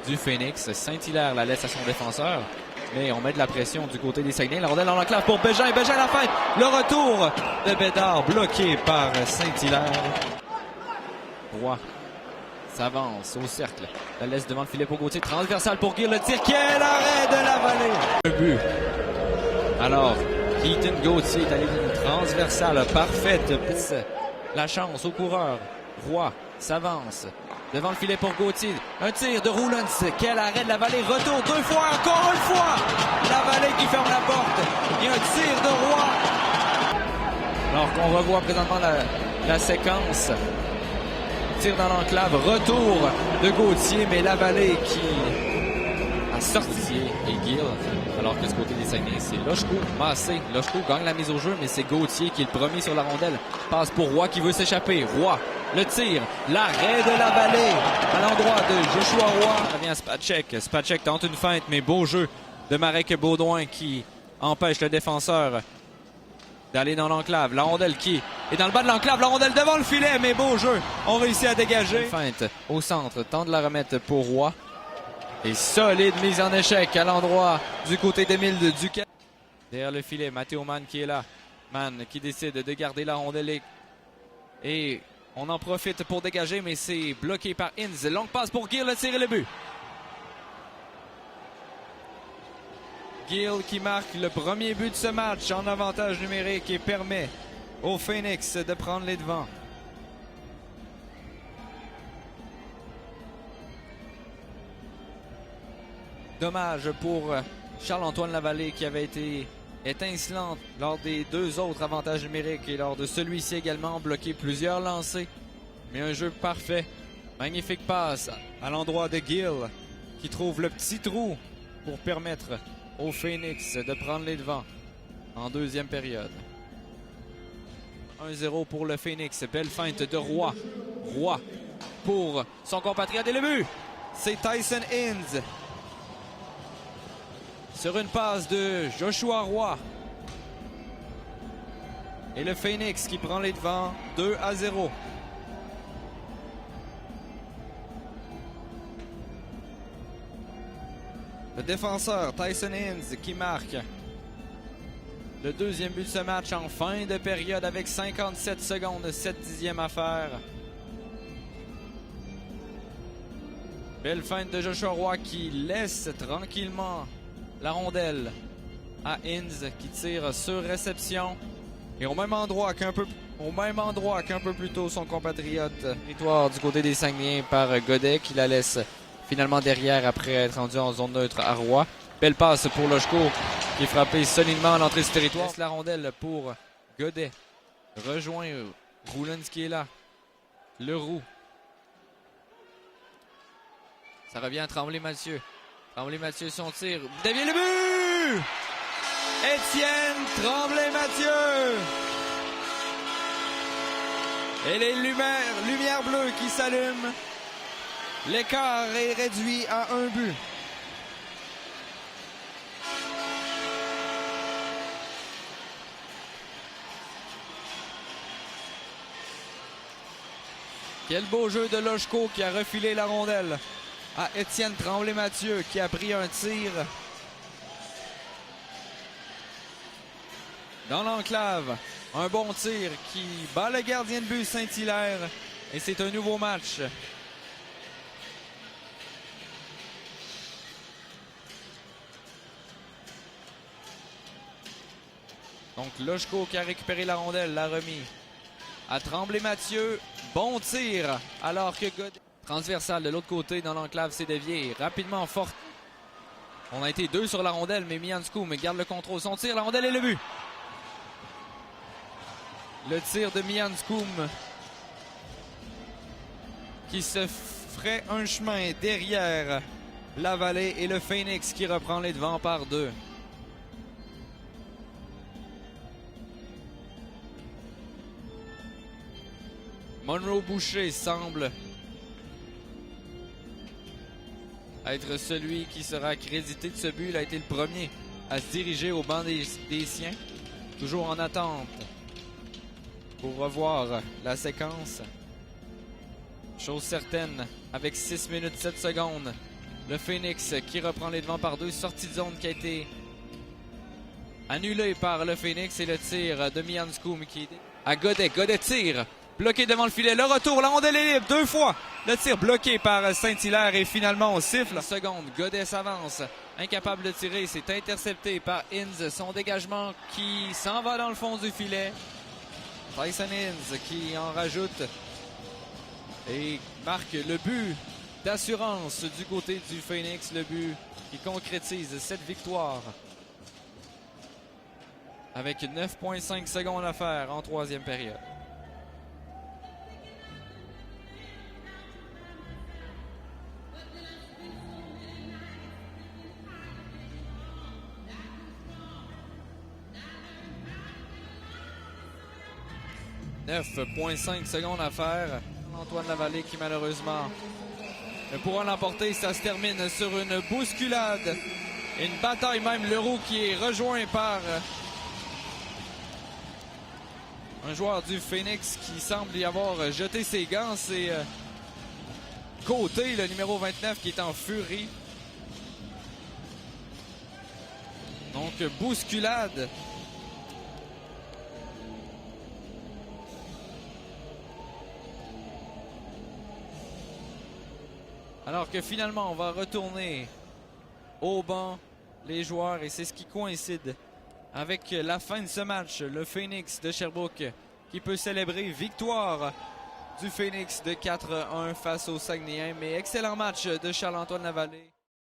du Phoenix. Saint-Hilaire la laisse à son défenseur. Mais on met de la pression du côté des Saguenay. La rondelle dans l'enclave pour Bégin. Bégin à la fin. Le retour de Bédard bloqué par Saint-Hilaire. Roy s'avance au cercle. La laisse devant le filet pour Gauthier. Transversal pour Gill. Le tir. Quel arrêt de la vallée. Un but. Alors, Keaton Gauthier est allé d'une transversale parfaite. La chance au coureur. Roy s'avance. Devant le filet pour Gauthier. Un tir de Roulens. Quel arrêt de la vallée. Retour deux fois. Encore une fois. La vallée qui ferme la porte. Et un tir de Roy. Alors qu'on revoit présentement la séquence. Tir dans l'enclave. Retour de Gauthier. Mais la vallée qui a sorti et Gill. Alors que ce côté des Saguenay, c'est Lochko, Massé. Lochko gagne la mise au jeu, mais c'est Gauthier qui est le premier sur la rondelle. Passe pour Roy qui veut s'échapper. Roy, le tir, l'arrêt de la vallée à l'endroit de Joshua Roy. Ça vient à Spacek. Spacek tente une feinte, mais beau jeu de Marek Baudouin qui empêche le défenseur d'aller dans l'enclave. La rondelle qui est dans le bas de l'enclave. La rondelle devant le filet, mais beau jeu. On réussit à dégager. Feinte au centre, tente de la remettre pour Roy. Et solide mise en échec à l'endroit du côté d'Émile Duquet. Derrière le filet, Matteo Mann qui est là. Mann qui décide de garder la rondelle. Et on en profite pour dégager, mais c'est bloqué par Inz. Longue passe pour Gill, le tir et le but. Gill qui marque le premier but de ce match en avantage numérique et permet au Phoenix de prendre les devants. Dommage pour Charles-Antoine Lavallée qui avait été étincelant lors des deux autres avantages numériques et lors de celui-ci également bloqué plusieurs lancers. Mais un jeu parfait. Magnifique passe à l'endroit de Gill qui trouve le petit trou pour permettre au Phoenix de prendre les devants en deuxième période. 1-0 pour le Phoenix. Belle feinte de Roy. Roy pour son compatriote et le but. C'est Tyson Inz. Sur une passe de Joshua Roy. Et le Phoenix qui prend les devants 2-0. Le défenseur Tyson Inz qui marque le deuxième but de ce match en fin de période avec 57 secondes, 7 dixièmes à faire. Belle feinte de Joshua Roy qui laisse tranquillement la rondelle à Inz qui tire sur réception. Et au même endroit qu'un peu plus tôt son compatriote. Victoire du côté des Saguenayens par Godet qui la laisse finalement derrière après être rendu en zone neutre à Roy. Belle passe pour Lochko qui est frappé solidement à l'entrée du territoire. La rondelle pour Godet. Rejoint Roulens qui est là. Leroux. Ça revient à Tremblay-Mathieu. Tremblay-Mathieu son tir. Dévié le but! Étienne Tremblay-Mathieu! Et les lumières bleues qui s'allument. L'écart est réduit à un but. Quel beau jeu de Lochko qui a refilé la rondelle à Étienne Tremblay-Mathieu qui a pris un tir dans l'enclave. Un bon tir qui bat le gardien de but Saint-Hilaire. Et c'est un nouveau match. Donc Lochko qui a récupéré la rondelle, l'a remis à Tremblay-Mathieu. Bon tir alors que Godet. Transversal de l'autre côté dans l'enclave, c'est dévié. Rapidement, fort. On a été deux sur la rondelle, mais Mianskoum garde le contrôle. Son tir, la rondelle et le but. Le tir de Mianskoum qui se ferait un chemin derrière la vallée et le Phoenix qui reprend les devants par deux. Monroe Boucher semble être celui qui sera crédité de ce but. Il a été le premier à se diriger au banc des siens. Toujours en attente pour revoir la séquence. Chose certaine, avec 6 minutes 7 secondes Le Phoenix qui reprend les devants par 2. Sortie de zone qui a été annulée par le Phoenix. Et le tir de Mianskoum qui est à Godet. Godet tire. Bloqué devant le filet. Le retour. La rondelle est libre. 2 fois. Le tir bloqué par Saint-Hilaire. Et finalement, on siffle. Seconde. Godet s'avance. Incapable de tirer. C'est intercepté par Inns. Son dégagement qui s'en va dans le fond du filet. Tyson Inns qui en rajoute. Et marque le but d'assurance du côté du Phoenix. Le but qui concrétise cette victoire. Avec 9,5 secondes à faire en troisième période. « 9,5 secondes à faire. Antoine Lavallée qui malheureusement ne pourra l'emporter. Ça se termine sur une bousculade. Une bataille même. Leroux qui est rejoint par un joueur du Phoenix qui semble y avoir jeté ses gants. C'est Côté, le numéro 29 qui est en furie. Donc bousculade. Alors que finalement, on va retourner au banc les joueurs et c'est ce qui coïncide avec la fin de ce match. Le Phoenix de Sherbrooke qui peut célébrer victoire du Phoenix de 4-1 face aux Saguenayens. Mais excellent match de Charles-Antoine Lavallée.